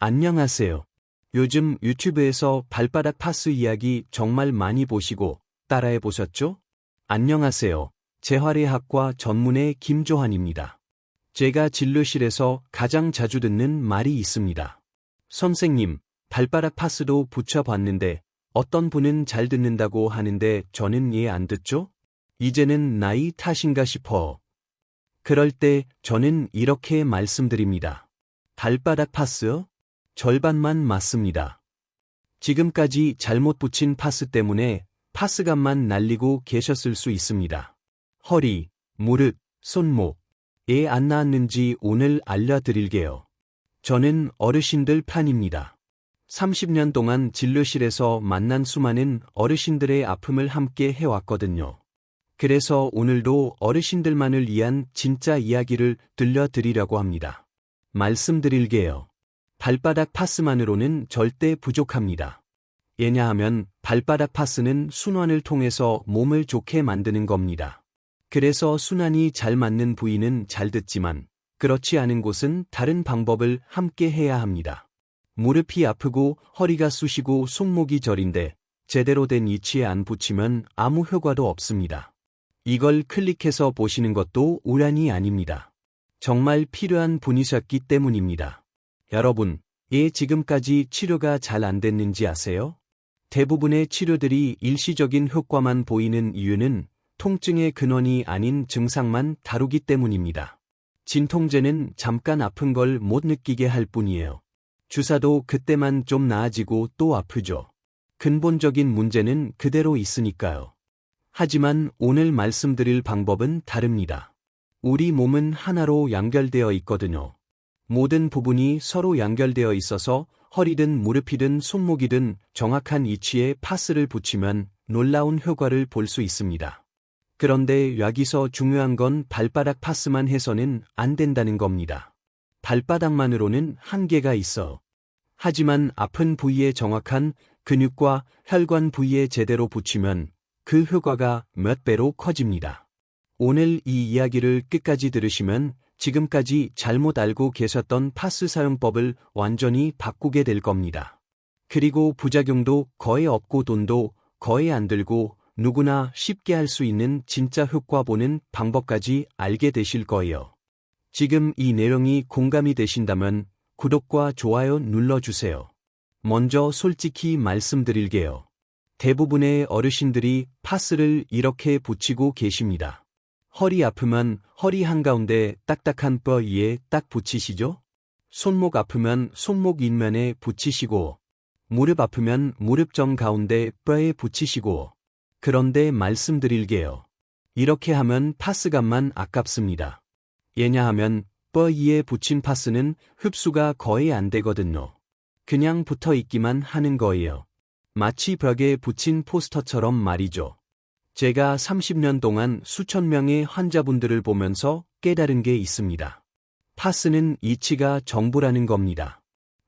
안녕하세요. 요즘 유튜브에서 발바닥 파스 이야기 정말 많이 보시고 따라해 보셨죠? 안녕하세요. 재활의학과 전문의 김조한입니다. 제가 진료실에서 가장 자주 듣는 말이 있습니다. 선생님, 발바닥 파스도 붙여봤는데 어떤 분은 잘 듣는다고 하는데 저는 이해 안 듣죠? 이제는 나이 탓인가 싶어. 그럴 때 저는 이렇게 말씀드립니다. 발바닥 파스요? 절반만 맞습니다. 지금까지 잘못 붙인 파스 때문에 파스감만 날리고 계셨을 수 있습니다. 허리, 무릎, 손목에 안 나았는지 오늘 알려드릴게요. 저는 어르신들 편입니다. 30년 동안 진료실에서 만난 수많은 어르신들의 아픔을 함께 해왔거든요. 그래서 오늘도 어르신들만을 위한 진짜 이야기를 들려드리려고 합니다. 말씀드릴게요. 발바닥 파스만으로는 절대 부족합니다. 왜냐하면 발바닥 파스는 순환을 통해서 몸을 좋게 만드는 겁니다. 그래서 순환이 잘 맞는 부위는 잘 듣지만 그렇지 않은 곳은 다른 방법을 함께 해야 합니다. 무릎이 아프고 허리가 쑤시고 손목이 저린데 제대로 된 위치에 안 붙이면 아무 효과도 없습니다. 이걸 클릭해서 보시는 것도 우연이 아닙니다. 정말 필요한 분이셨기 때문입니다. 여러분, 왜 지금까지 치료가 잘 안 됐는지 아세요? 대부분의 치료들이 일시적인 효과만 보이는 이유는 통증의 근원이 아닌 증상만 다루기 때문입니다. 진통제는 잠깐 아픈 걸 못 느끼게 할 뿐이에요. 주사도 그때만 좀 나아지고 또 아프죠. 근본적인 문제는 그대로 있으니까요. 하지만 오늘 말씀드릴 방법은 다릅니다. 우리 몸은 하나로 연결되어 있거든요. 모든 부분이 서로 연결되어 있어서 허리든 무릎이든 손목이든 정확한 위치에 파스를 붙이면 놀라운 효과를 볼 수 있습니다. 그런데 여기서 중요한 건 발바닥 파스만 해서는 안 된다는 겁니다. 발바닥만으로는 한계가 있어. 하지만 아픈 부위에 정확한 근육과 혈관 부위에 제대로 붙이면 그 효과가 몇 배로 커집니다. 오늘 이 이야기를 끝까지 들으시면 지금까지 잘못 알고 계셨던 파스 사용법을 완전히 바꾸게 될 겁니다. 그리고 부작용도 거의 없고 돈도 거의 안 들고 누구나 쉽게 할 수 있는 진짜 효과 보는 방법까지 알게 되실 거예요. 지금 이 내용이 공감이 되신다면 구독과 좋아요 눌러주세요. 먼저 솔직히 말씀드릴게요. 대부분의 어르신들이 파스를 이렇게 붙이고 계십니다. 허리 아프면 허리 한가운데 딱딱한 뼈 위에 딱 붙이시죠? 손목 아프면 손목 윗면에 붙이시고, 무릎 아프면 무릎 정 가운데 뼈에 붙이시고. 그런데 말씀드릴게요. 이렇게 하면 파스감만 아깝습니다. 왜냐하면 뼈 위에 붙인 파스는 흡수가 거의 안 되거든요. 그냥 붙어 있기만 하는 거예요. 마치 벽에 붙인 포스터처럼 말이죠. 제가 30년 동안 수천 명의 환자분들을 보면서 깨달은 게 있습니다. 파스는 위치가 전부라는 겁니다.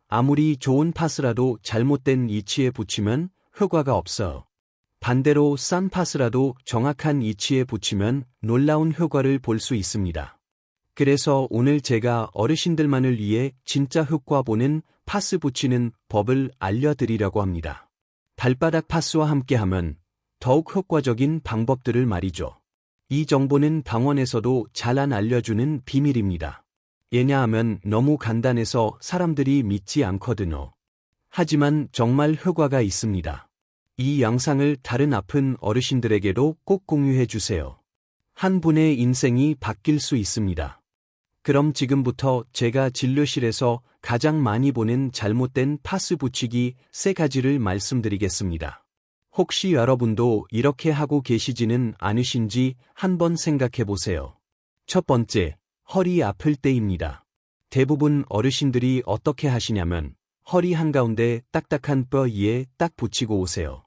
아무리 좋은 파스라도 잘못된 위치에 붙이면 효과가 없어요. 반대로 싼 파스라도 정확한 위치에 붙이면 놀라운 효과를 볼 수 있습니다. 그래서 오늘 제가 어르신들만을 위해 진짜 효과 보는 파스 붙이는 법을 알려드리려고 합니다. 발바닥 파스와 함께하면 더욱 효과적인 방법들을 말이죠. 이 정보는 병원에서도 잘 안 알려주는 비밀입니다. 왜냐하면 너무 간단해서 사람들이 믿지 않거든요. 하지만 정말 효과가 있습니다. 이 영상을 다른 아픈 어르신들에게도 꼭 공유해 주세요. 한 분의 인생이 바뀔 수 있습니다. 그럼 지금부터 제가 진료실에서 가장 많이 보는 잘못된 파스 붙이기 3가지를 말씀드리겠습니다. 혹시 여러분도 이렇게 하고 계시지는 않으신지 한번 생각해 보세요. 첫 번째, 허리 아플 때입니다. 대부분 어르신들이 어떻게 하시냐면 허리 한가운데 딱딱한 뼈 위에 딱 붙이고 오세요.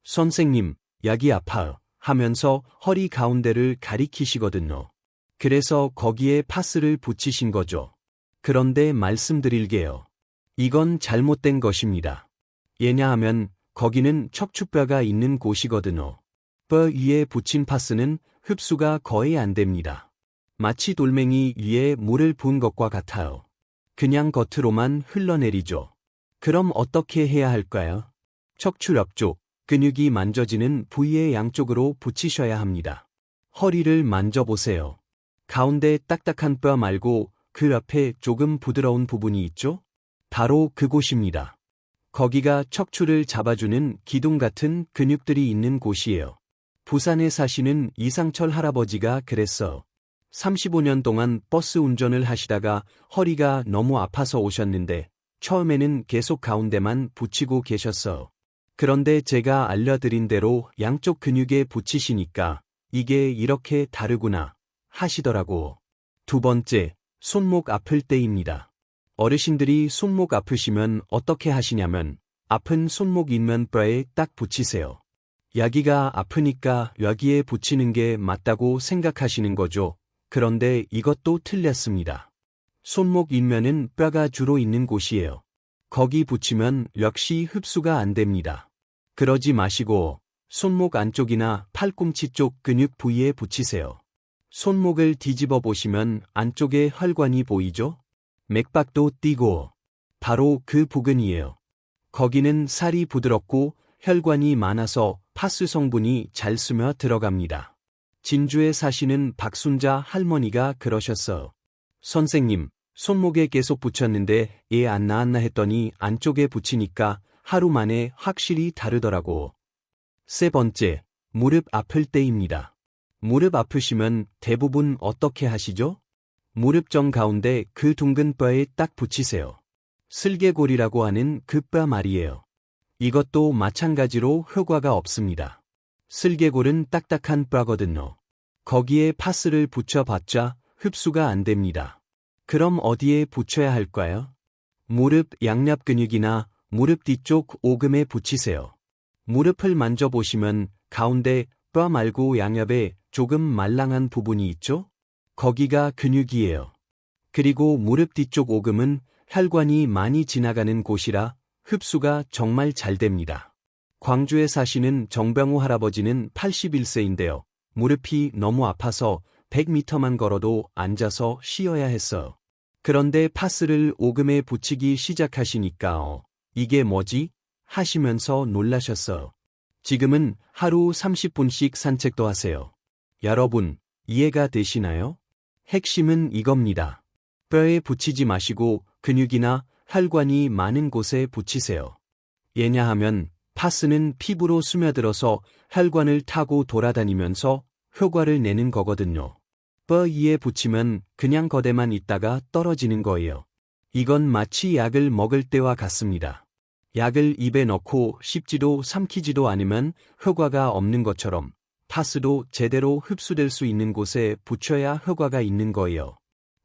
선생님, 여기 아파요 하면서 허리 가운데를 가리키시거든요. 그래서 거기에 파스를 붙이신 거죠. 그런데 말씀드릴게요. 이건 잘못된 것입니다. 왜냐하면 거기는 척추뼈가 있는 곳이거든요. 뼈 위에 붙인 파스는 흡수가 거의 안 됩니다. 마치 돌멩이 위에 물을 부은 것과 같아요. 그냥 겉으로만 흘러내리죠. 그럼 어떻게 해야 할까요? 척추 옆쪽, 근육이 만져지는 부위의 양쪽으로 붙이셔야 합니다. 허리를 만져보세요. 가운데 딱딱한 뼈 말고 그 옆에 조금 부드러운 부분이 있죠? 바로 그곳입니다. 거기가 척추를 잡아주는 기둥 같은 근육들이 있는 곳이에요. 부산에 사시는 이상철 할아버지가 그랬어. 35년 동안 버스 운전을 하시다가 허리가 너무 아파서 오셨는데 처음에는 계속 가운데만 붙이고 계셨어. 그런데 제가 알려드린 대로 양쪽 근육에 붙이시니까 이게 이렇게 다르구나 하시더라고. 두 번째, 손목 아플 때입니다. 어르신들이 손목 아프시면 어떻게 하시냐면 아픈 손목 인면뼈에 딱 붙이세요. 여기가 아프니까 여기에 붙이는 게 맞다고 생각하시는 거죠. 그런데 이것도 틀렸습니다. 손목 인면은 뼈가 주로 있는 곳이에요. 거기 붙이면 역시 흡수가 안 됩니다. 그러지 마시고 손목 안쪽이나 팔꿈치 쪽 근육 부위에 붙이세요. 손목을 뒤집어 보시면 안쪽에 혈관이 보이죠? 맥박도 뛰고 바로 그 부근이에요. 거기는 살이 부드럽고 혈관이 많아서 파스 성분이 잘 스며 들어갑니다. 진주에 사시는 박순자 할머니가 그러셨어요. 선생님, 손목에 계속 붙였는데 얘 안 나았나 했더니 안쪽에 붙이니까 하루 만에 확실히 다르더라고. 세 번째, 무릎 아플 때입니다. 무릎 아프시면 대부분 어떻게 하시죠? 무릎 정 가운데 그 둥근 뼈에 딱 붙이세요. 슬개골이라고 하는 그 뼈 말이에요. 이것도 마찬가지로 효과가 없습니다. 슬개골은 딱딱한 뼈거든요. 거기에 파스를 붙여봤자 흡수가 안 됩니다. 그럼 어디에 붙여야 할까요? 무릎 양옆 근육이나 무릎 뒤쪽 오금에 붙이세요. 무릎을 만져보시면 가운데 뼈 말고 양옆에 조금 말랑한 부분이 있죠? 거기가 근육이에요. 그리고 무릎 뒤쪽 오금은 혈관이 많이 지나가는 곳이라 흡수가 정말 잘 됩니다. 광주에 사시는 정병호 할아버지는 81세인데요. 무릎이 너무 아파서 100m만 걸어도 앉아서 쉬어야 했어요. 그런데 파스를 오금에 붙이기 시작하시니까 이게 뭐지? 하시면서 놀라셨어요. 지금은 하루 30분씩 산책도 하세요. 여러분, 이해가 되시나요? 핵심은 이겁니다. 뼈에 붙이지 마시고 근육이나 혈관이 많은 곳에 붙이세요. 왜냐하면 파스는 피부로 스며들어서 혈관을 타고 돌아다니면서 효과를 내는 거거든요. 뼈 위에 붙이면 그냥 거대만 있다가 떨어지는 거예요. 이건 마치 약을 먹을 때와 같습니다. 약을 입에 넣고 씹지도 삼키지도 않으면 효과가 없는 것처럼 파스도 제대로 흡수될 수 있는 곳에 붙여야 효과가 있는 거예요.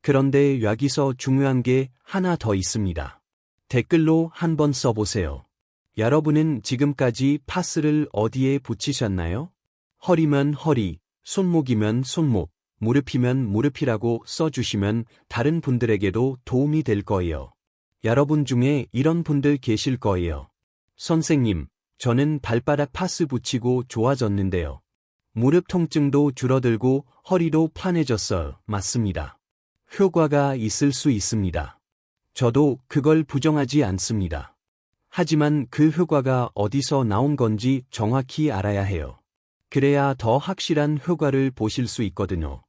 그런데 여기서 중요한 게 하나 더 있습니다. 댓글로 한번 써보세요. 여러분은 지금까지 파스를 어디에 붙이셨나요? 허리면 허리, 손목이면 손목, 무릎이면 무릎이라고 써주시면 다른 분들에게도 도움이 될 거예요. 여러분 중에 이런 분들 계실 거예요. 선생님, 저는 발바닥 파스 붙이고 좋아졌는데요. 무릎 통증도 줄어들고 허리도 편해졌어요. 맞습니다. 효과가 있을 수 있습니다. 저도 그걸 부정하지 않습니다. 하지만 그 효과가 어디서 나온 건지 정확히 알아야 해요. 그래야 더 확실한 효과를 보실 수 있거든요.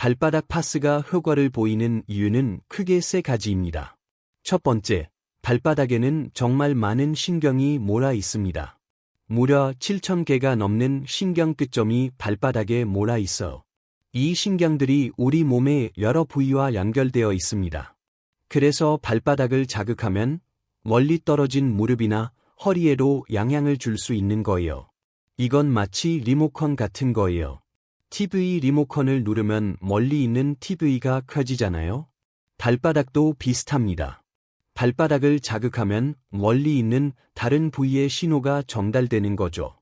발바닥 파스가 효과를 보이는 이유는 크게 세 가지입니다. 첫 번째, 발바닥에는 정말 많은 신경이 몰아 있습니다. 무려 7,000개가 넘는 신경 끝점이 발바닥에 몰아 있어. 이 신경들이 우리 몸의 여러 부위와 연결되어 있습니다. 그래서 발바닥을 자극하면 멀리 떨어진 무릎이나 허리에도 영향을 줄 수 있는 거예요. 이건 마치 리모컨 같은 거예요. TV 리모컨을 누르면 멀리 있는 TV가 켜지잖아요. 발바닥도 비슷합니다. 발바닥을 자극하면 멀리 있는 다른 부위의 신호가 전달되는 거죠.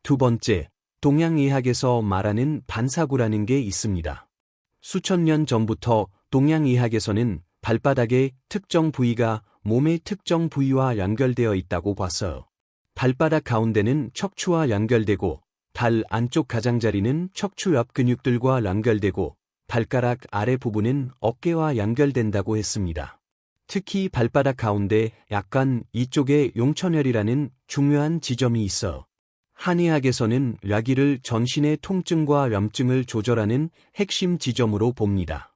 두 번째, 동양의학에서 말하는 반사구라는 게 있습니다. 수천 년 전부터 동양의학에서는 발바닥의 특정 부위가 몸의 특정 부위와 연결되어 있다고 봤어요. 발바닥 가운데는 척추와 연결되고 발 안쪽 가장자리는 척추 옆 근육들과 연결되고 발가락 아래 부분은 어깨와 연결된다고 했습니다. 특히 발바닥 가운데 약간 이쪽에 용천혈이라는 중요한 지점이 있어 한의학에서는 뇌기를 전신의 통증과 염증을 조절하는 핵심 지점으로 봅니다.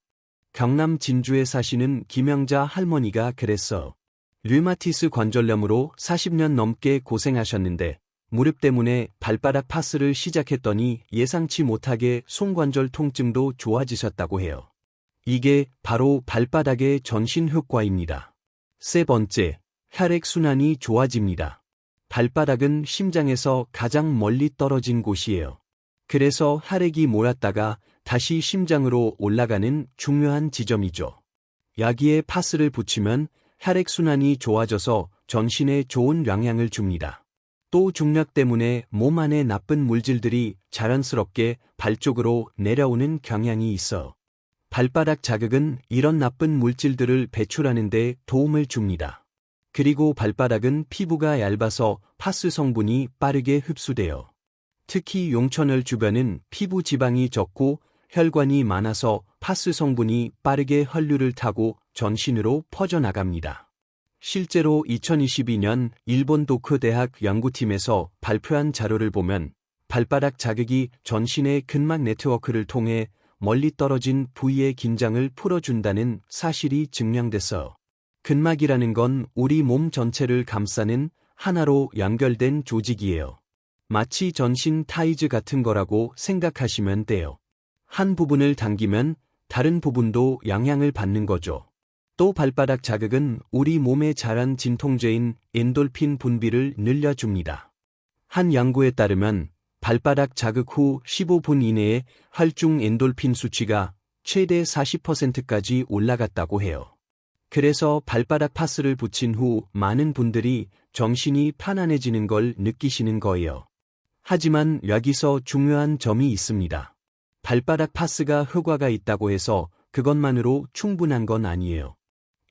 경남 진주에 사시는 김영자 할머니가 그랬어. 류마티스 관절염으로 40년 넘게 고생하셨는데 무릎 때문에 발바닥 파스를 시작했더니 예상치 못하게 손관절 통증도 좋아지셨다고 해요. 이게 바로 발바닥의 전신 효과입니다. 세 번째, 혈액순환이 좋아집니다. 발바닥은 심장에서 가장 멀리 떨어진 곳이에요. 그래서 혈액이 몰았다가 다시 심장으로 올라가는 중요한 지점이죠. 여기에 파스를 붙이면 혈액순환이 좋아져서 전신에 좋은 영향을 줍니다. 또 중력 때문에 몸 안에 나쁜 물질들이 자연스럽게 발 쪽으로 내려오는 경향이 있어 발바닥 자극은 이런 나쁜 물질들을 배출하는 데 도움을 줍니다. 그리고 발바닥은 피부가 얇아서 파스 성분이 빠르게 흡수돼요. 특히 용천혈 주변은 피부 지방이 적고 혈관이 많아서 파스 성분이 빠르게 혈류를 타고 전신으로 퍼져나갑니다. 실제로 2022년 일본 도쿄 대학 연구팀에서 발표한 자료를 보면 발바닥 자극이 전신의 근막 네트워크를 통해 멀리 떨어진 부위의 긴장을 풀어준다는 사실이 증명됐어. 근막이라는 건 우리 몸 전체를 감싸는 하나로 연결된 조직이에요. 마치 전신 타이즈 같은 거라고 생각하시면 돼요. 한 부분을 당기면 다른 부분도 영향을 받는 거죠. 또 발바닥 자극은 우리 몸에 자란 진통제인 엔돌핀 분비를 늘려줍니다. 한 연구에 따르면 발바닥 자극 후 15분 이내에 혈중 엔돌핀 수치가 최대 40%까지 올라갔다고 해요. 그래서 발바닥 파스를 붙인 후 많은 분들이 정신이 편안해지는 걸 느끼시는 거예요. 하지만 여기서 중요한 점이 있습니다. 발바닥 파스가 효과가 있다고 해서 그것만으로 충분한 건 아니에요.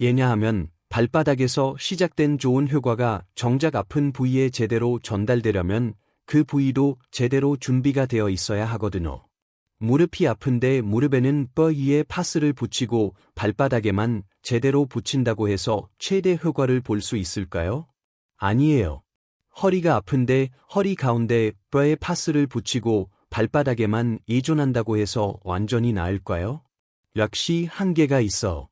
왜냐하면 발바닥에서 시작된 좋은 효과가 정작 아픈 부위에 제대로 전달되려면 그 부위도 제대로 준비가 되어 있어야 하거든요. 무릎이 아픈데 무릎에는 뼈 위에 파스를 붙이고 발바닥에만 제대로 붙인다고 해서 최대 효과를 볼 수 있을까요? 아니에요. 허리가 아픈데 허리 가운데 뼈에 파스를 붙이고 발바닥에만 의존한다고 해서 완전히 나을까요? 역시 한계가 있어.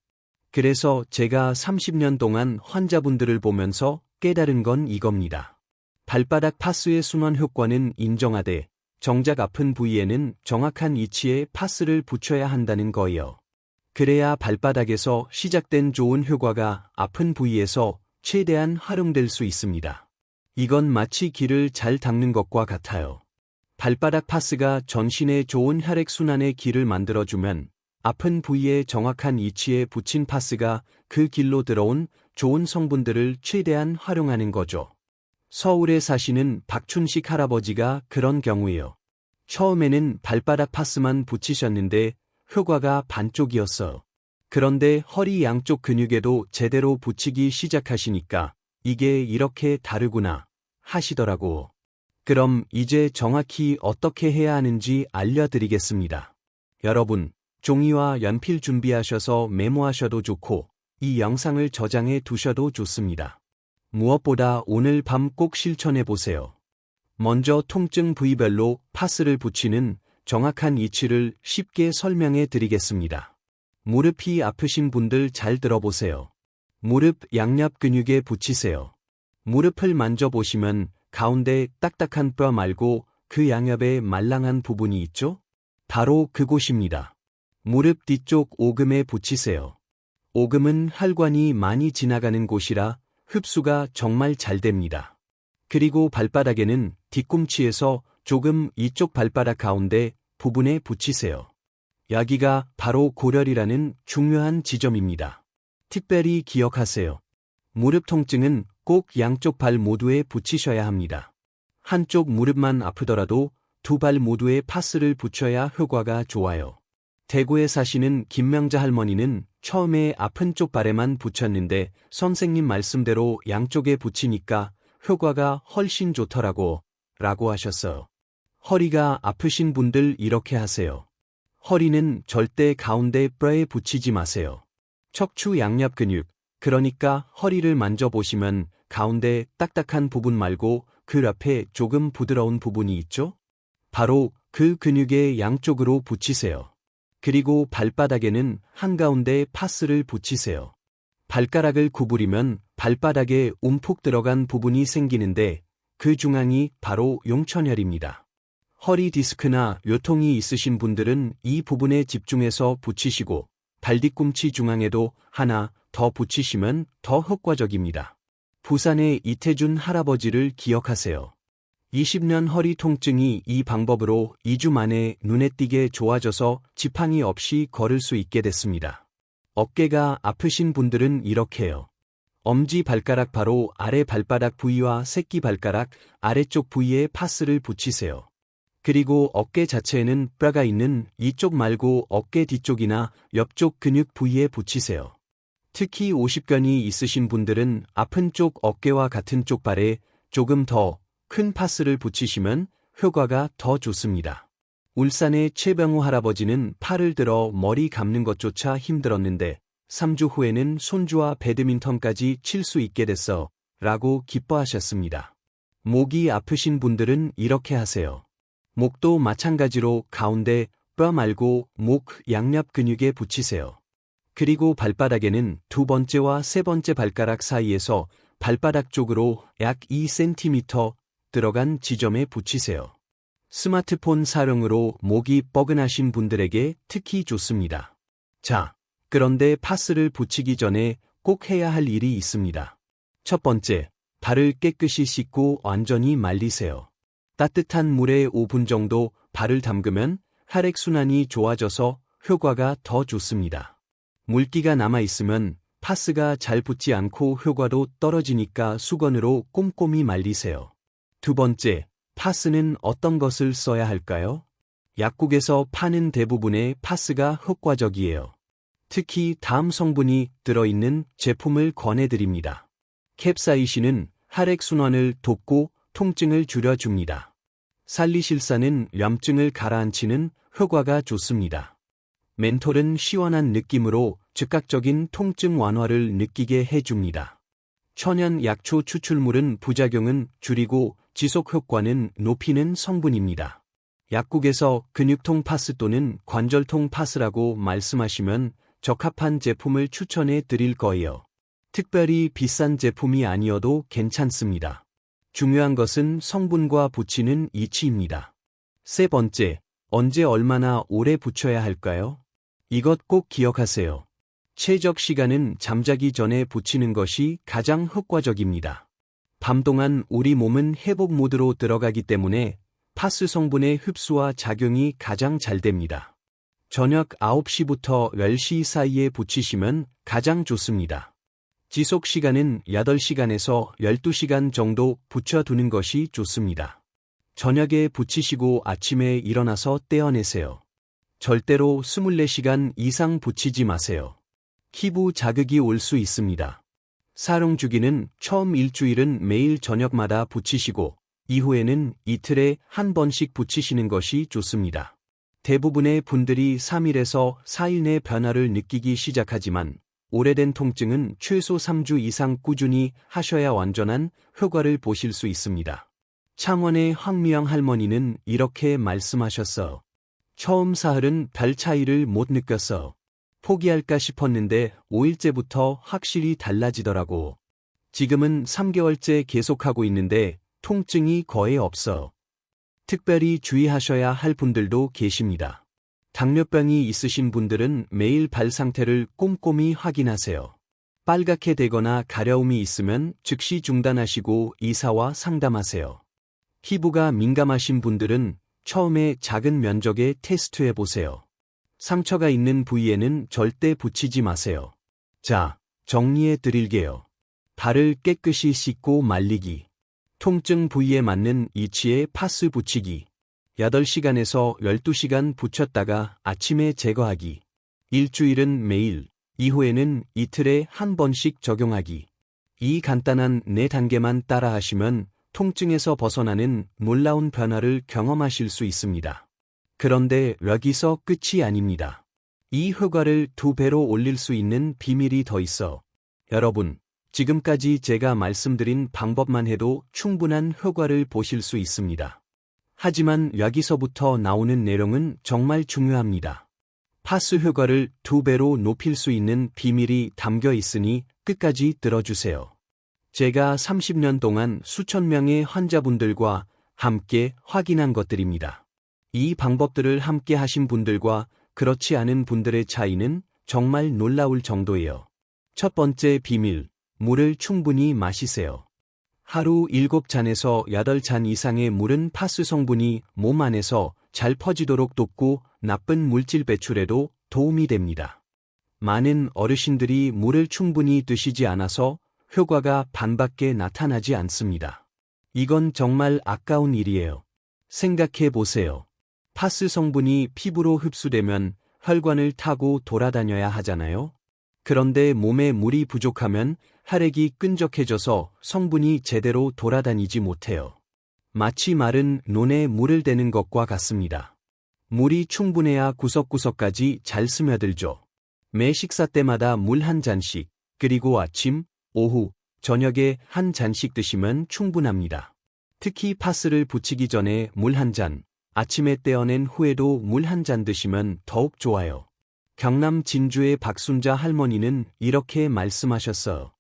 그래서 제가 30년 동안 환자분들을 보면서 깨달은 건 이겁니다. 발바닥 파스의 순환 효과는 인정하되 정작 아픈 부위에는 정확한 위치에 파스를 붙여야 한다는 거예요. 그래야 발바닥에서 시작된 좋은 효과가 아픈 부위에서 최대한 활용될 수 있습니다. 이건 마치 길을 잘 닦는 것과 같아요. 발바닥 파스가 전신에 좋은 혈액순환의 길을 만들어주면 아픈 부위의 정확한 위치에 붙인 파스가 그 길로 들어온 좋은 성분들을 최대한 활용하는 거죠. 서울에 사시는 박춘식 할아버지가 그런 경우예요. 처음에는 발바닥 파스만 붙이셨는데 효과가 반쪽이었어요. 그런데 허리 양쪽 근육에도 제대로 붙이기 시작하시니까 이게 이렇게 다르구나 하시더라고. 그럼 이제 정확히 어떻게 해야 하는지 알려드리겠습니다. 여러분, 종이와 연필 준비하셔서 메모하셔도 좋고 이 영상을 저장해 두셔도 좋습니다. 무엇보다 오늘 밤 꼭 실천해 보세요. 먼저 통증 부위별로 파스를 붙이는 정확한 위치를 쉽게 설명해 드리겠습니다. 무릎이 아프신 분들 잘 들어보세요. 무릎 양옆 근육에 붙이세요. 무릎을 만져보시면 가운데 딱딱한 뼈 말고 그 양옆에 말랑한 부분이 있죠? 바로 그곳입니다. 무릎 뒤쪽 오금에 붙이세요. 오금은 혈관이 많이 지나가는 곳이라 흡수가 정말 잘 됩니다. 그리고 발바닥에는 뒤꿈치에서 조금 이쪽 발바닥 가운데 부분에 붙이세요. 여기가 바로 골혈이라는 중요한 지점입니다. 특별히 기억하세요. 무릎 통증은 꼭 양쪽 발 모두에 붙이셔야 합니다. 한쪽 무릎만 아프더라도 두 발 모두에 파스를 붙여야 효과가 좋아요. 대구에 사시는 김명자 할머니는 처음에 아픈 쪽 발에만 붙였는데 선생님 말씀대로 양쪽에 붙이니까 효과가 훨씬 좋더라고 라고 하셨어요. 허리가 아프신 분들 이렇게 하세요. 허리는 절대 가운데 뼈에 붙이지 마세요. 척추 양옆 근육, 그러니까 허리를 만져보시면 가운데 딱딱한 부분 말고 그 옆에 조금 부드러운 부분이 있죠? 바로 그 근육의 양쪽으로 붙이세요. 그리고 발바닥에는 한가운데 파스를 붙이세요. 발가락을 구부리면 발바닥에 움푹 들어간 부분이 생기는데 그 중앙이 바로 용천혈입니다. 허리 디스크나 요통이 있으신 분들은 이 부분에 집중해서 붙이시고 발뒤꿈치 중앙에도 하나 더 붙이시면 더 효과적입니다. 부산의 이태준 할아버지를 기억하세요. 20년 허리 통증이 이 방법으로 2주 만에 눈에 띄게 좋아져서 지팡이 없이 걸을 수 있게 됐습니다. 어깨가 아프신 분들은 이렇게요. 엄지 발가락 바로 아래 발바닥 부위와 새끼 발가락 아래쪽 부위에 파스를 붙이세요. 그리고 어깨 자체에는 뼈가 있는 이쪽 말고 어깨 뒤쪽이나 옆쪽 근육 부위에 붙이세요. 특히 오십견이 있으신 분들은 아픈 쪽 어깨와 같은 쪽 발에 조금 더 큰 파스를 붙이시면 효과가 더 좋습니다. 울산의 최병호 할아버지는 팔을 들어 머리 감는 것조차 힘들었는데 3주 후에는 손주와 배드민턴까지 칠 수 있게 됐어 라고 기뻐하셨습니다. 목이 아프신 분들은 이렇게 하세요. 목도 마찬가지로 가운데 뼈 말고 목 양옆 근육에 붙이세요. 그리고 발바닥에는 두 번째와 세 번째 발가락 사이에서 발바닥 쪽으로 약 2cm 들어간 지점에 붙이세요. 스마트폰 사용으로 목이 뻐근하신 분들에게 특히 좋습니다. 자, 그런데 파스를 붙이기 전에 꼭 해야 할 일이 있습니다. 첫 번째, 발을 깨끗이 씻고 완전히 말리세요. 따뜻한 물에 5분 정도 발을 담그면 혈액순환이 좋아져서 효과가 더 좋습니다. 물기가 남아있으면 파스가 잘 붙지 않고 효과도 떨어지니까 수건으로 꼼꼼히 말리세요. 두 번째, 파스는 어떤 것을 써야 할까요? 약국에서 파는 대부분의 파스가 효과적이에요. 특히 다음 성분이 들어있는 제품을 권해드립니다. 캡사이신은 혈액순환을 돕고 통증을 줄여줍니다. 살리실산은 염증을 가라앉히는 효과가 좋습니다. 멘톨은 시원한 느낌으로 즉각적인 통증 완화를 느끼게 해줍니다. 천연 약초 추출물은 부작용은 줄이고 지속 효과는 높이는 성분입니다. 약국에서 근육통 파스 또는 관절통 파스라고 말씀하시면 적합한 제품을 추천해 드릴 거예요. 특별히 비싼 제품이 아니어도 괜찮습니다. 중요한 것은 성분과 붙이는 이치입니다. 세 번째, 언제 얼마나 오래 붙여야 할까요? 이것 꼭 기억하세요. 최적 시간은 잠자기 전에 붙이는 것이 가장 효과적입니다. 밤 동안 우리 몸은 회복 모드로 들어가기 때문에 파스 성분의 흡수와 작용이 가장 잘 됩니다. 저녁 9시부터 10시 사이에 붙이시면 가장 좋습니다. 지속 시간은 8시간에서 12시간 정도 붙여두는 것이 좋습니다. 저녁에 붙이시고 아침에 일어나서 떼어내세요. 절대로 24시간 이상 붙이지 마세요. 피부 자극이 올 수 있습니다. 사용 주기는 처음 일주일은 매일 저녁마다 붙이시고 이후에는 이틀에 한 번씩 붙이시는 것이 좋습니다. 대부분의 분들이 3일에서 4일 내 변화를 느끼기 시작하지만 오래된 통증은 최소 3주 이상 꾸준히 하셔야 완전한 효과를 보실 수 있습니다. 창원의 황미영 할머니는 이렇게 말씀하셨어. 처음 사흘은 별 차이를 못 느꼈어. 포기할까 싶었는데 5일째부터 확실히 달라지더라고. 지금은 3개월째 계속하고 있는데 통증이 거의 없어. 특별히 주의하셔야 할 분들도 계십니다. 당뇨병이 있으신 분들은 매일 발 상태를 꼼꼼히 확인하세요. 빨갛게 되거나 가려움이 있으면 즉시 중단하시고 의사와 상담하세요. 피부가 민감하신 분들은 처음에 작은 면적에 테스트해보세요. 상처가 있는 부위에는 절대 붙이지 마세요. 자, 정리해 드릴게요. 발을 깨끗이 씻고 말리기. 통증 부위에 맞는 위치에 파스 붙이기. 8시간에서 12시간 붙였다가 아침에 제거하기. 일주일은 매일, 이후에는 이틀에 한 번씩 적용하기. 이 간단한 4단계만 따라하시면 통증에서 벗어나는 놀라운 변화를 경험하실 수 있습니다. 그런데 여기서 끝이 아닙니다. 이 효과를 2배로 올릴 수 있는 비밀이 더 있어 여러분, 지금까지 제가 말씀드린 방법만 해도 충분한 효과를 보실 수 있습니다. 하지만 여기서부터 나오는 내용은 정말 중요합니다. 파스 효과를 2배로 높일 수 있는 비밀이 담겨 있으니 끝까지 들어주세요. 제가 30년 동안 수천 명의 환자분들과 함께 확인한 것들입니다. 이 방법들을 함께 하신 분들과 그렇지 않은 분들의 차이는 정말 놀라울 정도예요. 첫 번째 비밀, 물을 충분히 마시세요. 하루 7잔에서 8잔 이상의 물은 파스 성분이 몸 안에서 잘 퍼지도록 돕고 나쁜 물질 배출에도 도움이 됩니다. 많은 어르신들이 물을 충분히 드시지 않아서 효과가 반밖에 나타나지 않습니다. 이건 정말 아까운 일이에요. 생각해 보세요. 파스 성분이 피부로 흡수되면 혈관을 타고 돌아다녀야 하잖아요. 그런데 몸에 물이 부족하면 혈액이 끈적해져서 성분이 제대로 돌아다니지 못해요. 마치 마른 논에 물을 대는 것과 같습니다. 물이 충분해야 구석구석까지 잘 스며들죠. 매 식사 때마다 물 한 잔씩, 그리고 아침, 오후, 저녁에 한 잔씩 드시면 충분합니다. 특히 파스를 붙이기 전에 물 한 잔, 아침에 떼어낸 후에도 물 한 잔 드시면 더욱 좋아요. 경남 진주의 박순자 할머니는 이렇게 말씀하셨어요.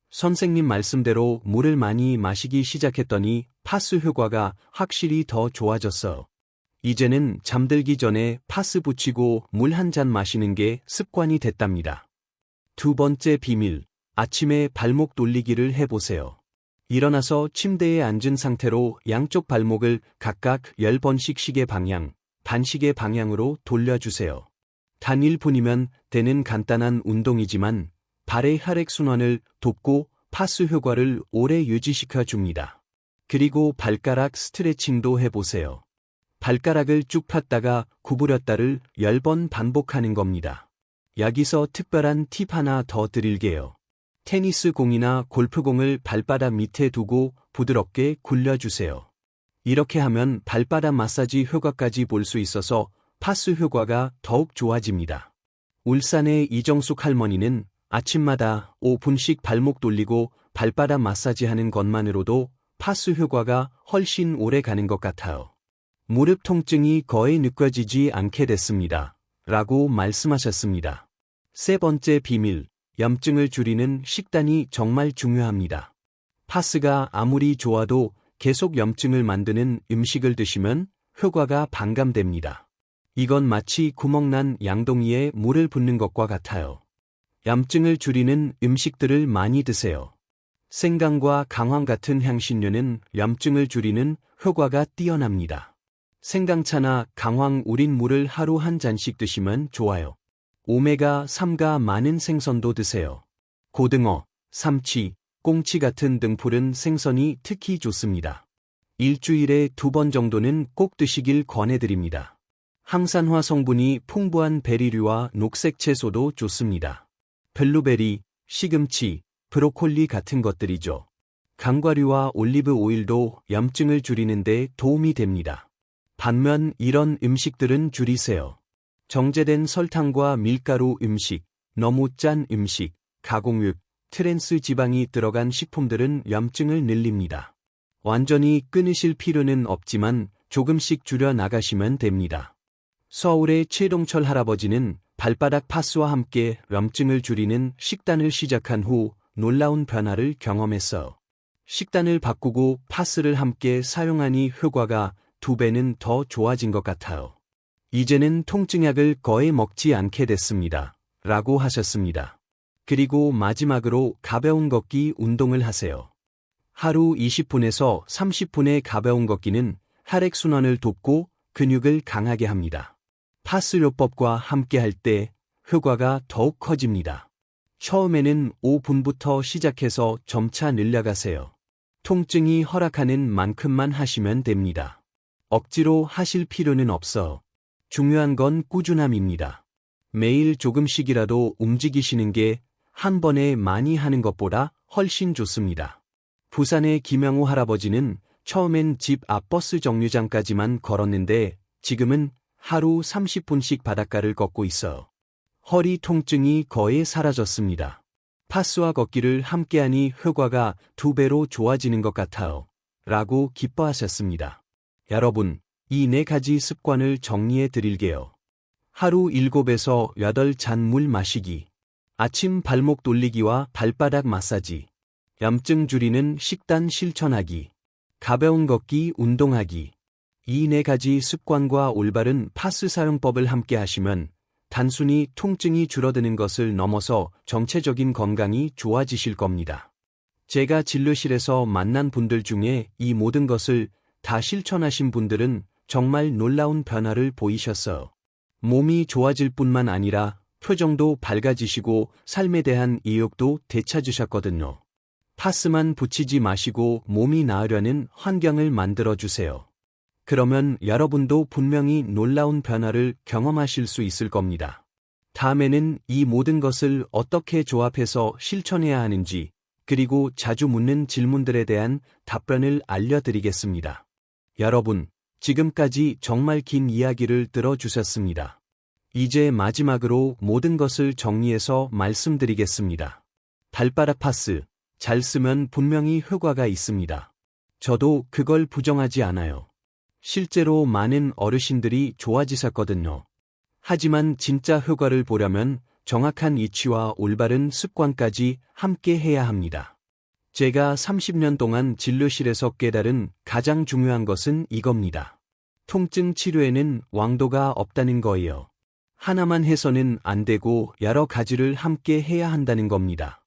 선생님 말씀대로 물을 많이 마시기 시작했더니 파스 효과가 확실히 더 좋아졌어요. 이제는 잠들기 전에 파스 붙이고 물 한 잔 마시는 게 습관이 됐답니다. 두 번째 비밀, 아침에 발목 돌리기를 해보세요. 일어나서 침대에 앉은 상태로 양쪽 발목을 각각 10번씩 시계 방향, 반시계 방향으로 돌려주세요. 단 1분이면 되는 간단한 운동이지만 발의 혈액순환을 돕고 파스 효과를 오래 유지시켜 줍니다. 그리고 발가락 스트레칭도 해보세요. 발가락을 쭉 폈다가 구부렸다를 10번 반복하는 겁니다. 여기서 특별한 팁 하나 더 드릴게요. 테니스 공이나 골프공을 발바닥 밑에 두고 부드럽게 굴려주세요. 이렇게 하면 발바닥 마사지 효과까지 볼 수 있어서 파스 효과가 더욱 좋아집니다. 울산의 이정숙 할머니는 아침마다 5분씩 발목 돌리고 발바닥 마사지하는 것만으로도 파스 효과가 훨씬 오래 가는 것 같아요. 무릎 통증이 거의 느껴지지 않게 됐습니다. 라고 말씀하셨습니다. 세 번째 비밀, 염증을 줄이는 식단이 정말 중요합니다. 파스가 아무리 좋아도 계속 염증을 만드는 음식을 드시면 효과가 반감됩니다. 이건 마치 구멍난 양동이에 물을 붓는 것과 같아요. 염증을 줄이는 음식들을 많이 드세요. 생강과 강황 같은 향신료는 염증을 줄이는 효과가 뛰어납니다. 생강차나 강황 우린 물을 하루 한 잔씩 드시면 좋아요. 오메가3가 많은 생선도 드세요. 고등어, 삼치, 꽁치 같은 등푸른 생선이 특히 좋습니다. 일주일에 2번 정도는 꼭 드시길 권해드립니다. 항산화 성분이 풍부한 베리류와 녹색 채소도 좋습니다. 블루베리, 시금치, 브로콜리 같은 것들이죠. 강과류와 올리브 오일도 염증을 줄이는 데 도움이 됩니다. 반면 이런 음식들은 줄이세요. 정제된 설탕과 밀가루 음식, 너무 짠 음식, 가공육, 트랜스 지방이 들어간 식품들은 염증을 늘립니다. 완전히 끊으실 필요는 없지만 조금씩 줄여 나가시면 됩니다. 서울의 최동철 할아버지는 발바닥 파스와 함께 염증을 줄이는 식단을 시작한 후 놀라운 변화를 경험했어요. 식단을 바꾸고 파스를 함께 사용하니 효과가 2배는 더 좋아진 것 같아요. 이제는 통증약을 거의 먹지 않게 됐습니다. 라고 하셨습니다. 그리고 마지막으로 가벼운 걷기 운동을 하세요. 하루 20분에서 30분의 가벼운 걷기는 혈액순환을 돕고 근육을 강하게 합니다. 파스요법과 함께 할 때 효과가 더욱 커집니다. 처음에는 5분부터 시작해서 점차 늘려가세요. 통증이 허락하는 만큼만 하시면 됩니다. 억지로 하실 필요는 없어. 중요한 건 꾸준함입니다. 매일 조금씩이라도 움직이시는 게 한 번에 많이 하는 것보다 훨씬 좋습니다. 부산의 김영호 할아버지는 처음엔 집 앞 버스 정류장까지만 걸었는데 지금은 하루 30분씩 바닷가를 걷고 있어요. 허리 통증이 거의 사라졌습니다. 파스와 걷기를 함께하니 효과가 2배로 좋아지는 것 같아요. 라고 기뻐하셨습니다. 여러분, 이 4가지 습관을 정리해 드릴게요. 하루 7에서 8잔 물 마시기. 아침 발목 돌리기와 발바닥 마사지. 염증 줄이는 식단 실천하기. 가벼운 걷기 운동하기. 이 4가지 습관과 올바른 파스 사용법을 함께 하시면 단순히 통증이 줄어드는 것을 넘어서 전체적인 건강이 좋아지실 겁니다. 제가 진료실에서 만난 분들 중에 이 모든 것을 다 실천하신 분들은 정말 놀라운 변화를 보이셨어요. 몸이 좋아질 뿐만 아니라 표정도 밝아지시고 삶에 대한意欲도 되찾으셨거든요. 파스만 붙이지 마시고 몸이 나으려는 환경을 만들어주세요. 그러면 여러분도 분명히 놀라운 변화를 경험하실 수 있을 겁니다. 다음에는 이 모든 것을 어떻게 조합해서 실천해야 하는지, 그리고 자주 묻는 질문들에 대한 답변을 알려드리겠습니다. 여러분, 지금까지 정말 긴 이야기를 들어주셨습니다. 이제 마지막으로 모든 것을 정리해서 말씀드리겠습니다. 발바닥 파스, 잘 쓰면 분명히 효과가 있습니다. 저도 그걸 부정하지 않아요. 실제로 많은 어르신들이 좋아지셨거든요. 하지만 진짜 효과를 보려면 정확한 위치와 올바른 습관까지 함께 해야 합니다. 제가 30년 동안 진료실에서 깨달은 가장 중요한 것은 이겁니다. 통증 치료에는 왕도가 없다는 거예요. 하나만 해서는 안 되고 여러 가지를 함께 해야 한다는 겁니다.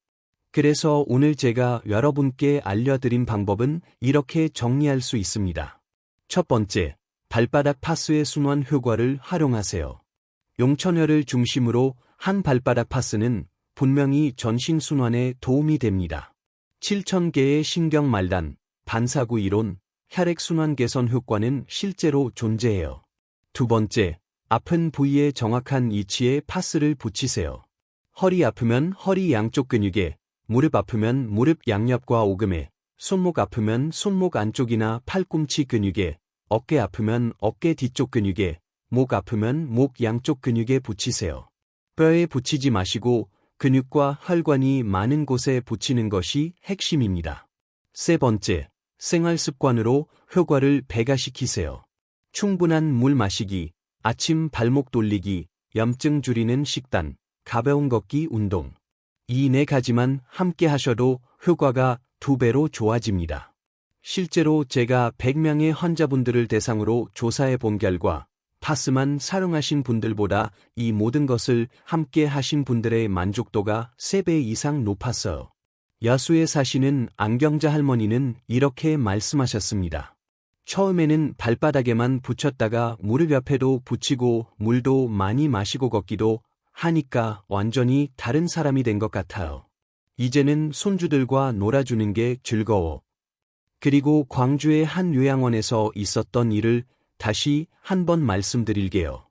그래서 오늘 제가 여러분께 알려드린 방법은 이렇게 정리할 수 있습니다. 첫 번째, 발바닥 파스의 순환 효과를 활용하세요. 용천혈을 중심으로 한 발바닥 파스는 분명히 전신 순환에 도움이 됩니다. 7,000개의 신경 말단, 반사구 이론, 혈액 순환 개선 효과는 실제로 존재해요. 두 번째, 아픈 부위에 정확한 위치에 파스를 붙이세요. 허리 아프면 허리 양쪽 근육에, 무릎 아프면 무릎 양옆과 오금에, 손목 아프면 손목 안쪽이나 팔꿈치 근육에, 어깨 아프면 어깨 뒤쪽 근육에, 목 아프면 목 양쪽 근육에 붙이세요. 뼈에 붙이지 마시고 근육과 혈관이 많은 곳에 붙이는 것이 핵심입니다. 세 번째, 생활 습관으로 효과를 배가시키세요. 충분한 물 마시기, 아침 발목 돌리기, 염증 줄이는 식단, 가벼운 걷기 운동. 이 4가지만 함께 하셔도 효과가 2배로 좋아집니다. 실제로 제가 100명의 환자분들을 대상으로 조사해 본 결과 파스만 사용하신 분들보다 이 모든 것을 함께 하신 분들의 만족도가 3배 이상 높았어요. 여수에 사시는 안경자 할머니는 이렇게 말씀하셨습니다. 처음에는 발바닥에만 붙였다가 무릎 옆에도 붙이고 물도 많이 마시고 걷기도 하니까 완전히 다른 사람이 된 것 같아요. 이제는 손주들과 놀아주는 게 즐거워. 그리고 광주의 한 요양원에서 있었던 일을 다시 한번 말씀드릴게요.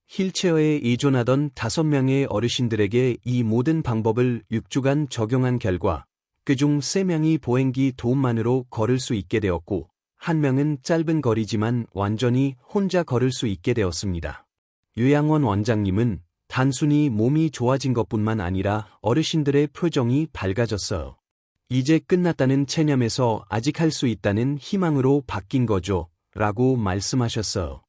휠체어에 의존하던 5명의 어르신들에게 이 모든 방법을 6주간 적용한 결과 그중 3명이 보행기 도움만으로 걸을 수 있게 되었고 1명은 짧은 거리지만 완전히 혼자 걸을 수 있게 되었습니다. 요양원 원장님은 단순히 몸이 좋아진 것뿐만 아니라 어르신들의 표정이 밝아졌어요. 이제 끝났다는 체념에서 아직 할 수 있다는 희망으로 바뀐 거죠. 라고 말씀하셨어요.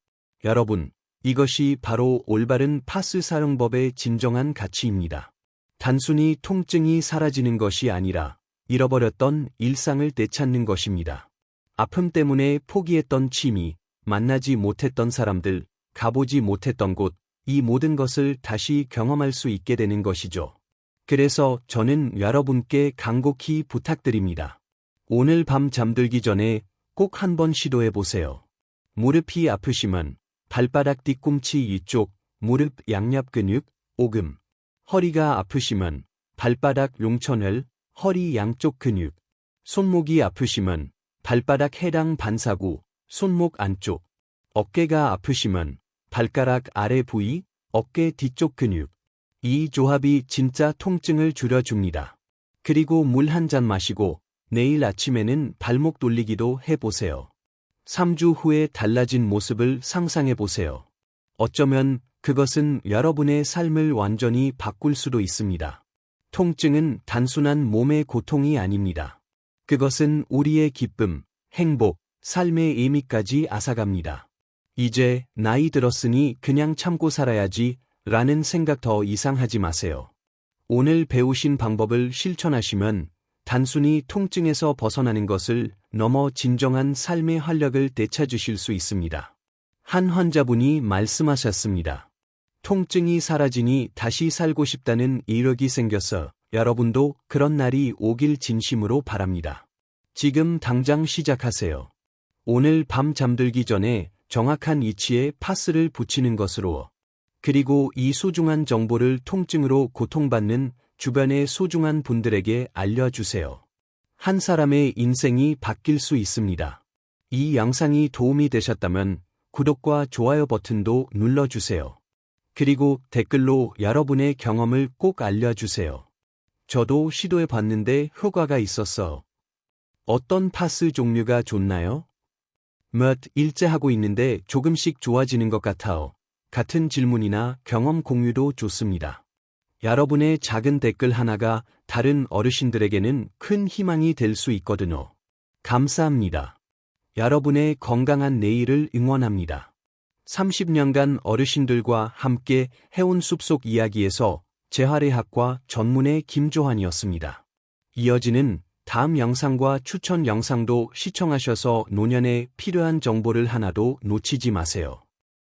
여러분, 이것이 바로 올바른 파스 사용법의 진정한 가치입니다. 단순히 통증이 사라지는 것이 아니라 잃어버렸던 일상을 되찾는 것입니다. 아픔 때문에 포기했던 취미, 만나지 못했던 사람들, 가보지 못했던 곳, 이 모든 것을 다시 경험할 수 있게 되는 것이죠. 그래서 저는 여러분께 간곡히 부탁드립니다. 오늘 밤 잠들기 전에 꼭 한번 시도해 보세요. 무릎이 아프시면 발바닥 뒤꿈치 위쪽, 무릎 양옆 근육, 오금. 허리가 아프시면 발바닥 용천혈, 허리 양쪽 근육. 손목이 아프시면 발바닥 해당 반사구, 손목 안쪽. 어깨가 아프시면 발가락 아래 부위, 어깨 뒤쪽 근육. 이 조합이 진짜 통증을 줄여줍니다. 그리고 물 한 잔 마시고 내일 아침에는 발목 돌리기도 해보세요. 3주 후에 달라진 모습을 상상해보세요. 어쩌면 그것은 여러분의 삶을 완전히 바꿀 수도 있습니다. 통증은 단순한 몸의 고통이 아닙니다. 그것은 우리의 기쁨, 행복, 삶의 의미까지 앗아갑니다. 이제 나이 들었으니 그냥 참고 살아야지 라는 생각 더 이상 하지 마세요. 오늘 배우신 방법을 실천하시면 단순히 통증에서 벗어나는 것을 넘어 진정한 삶의 활력을 되찾으실 수 있습니다. 한 환자분이 말씀하셨습니다. 통증이 사라지니 다시 살고 싶다는 이력이 생겼어. 여러분도 그런 날이 오길 진심으로 바랍니다. 지금 당장 시작하세요. 오늘 밤 잠들기 전에 정확한 위치에 파스를 붙이는 것으로, 그리고 이 소중한 정보를 통증으로 고통받는 주변의 소중한 분들에게 알려주세요. 한 사람의 인생이 바뀔 수 있습니다. 이 영상이 도움이 되셨다면 구독과 좋아요 버튼도 눌러주세요. 그리고 댓글로 여러분의 경험을 꼭 알려주세요. 저도 시도해 봤는데 효과가 있었어. 어떤 파스 종류가 좋나요? 몇 일째 하고 있는데 조금씩 좋아지는 것 같아요. 같은 질문이나 경험 공유도 좋습니다. 여러분의 작은 댓글 하나가 다른 어르신들에게는 큰 희망이 될 수 있거든요. 감사합니다. 여러분의 건강한 내일을 응원합니다. 30년간 어르신들과 함께 해온 숲속 이야기에서 재활의학과 전문의 김조환이었습니다. 이어지는 다음 영상과 추천 영상도 시청하셔서 노년에 필요한 정보를 하나도 놓치지 마세요.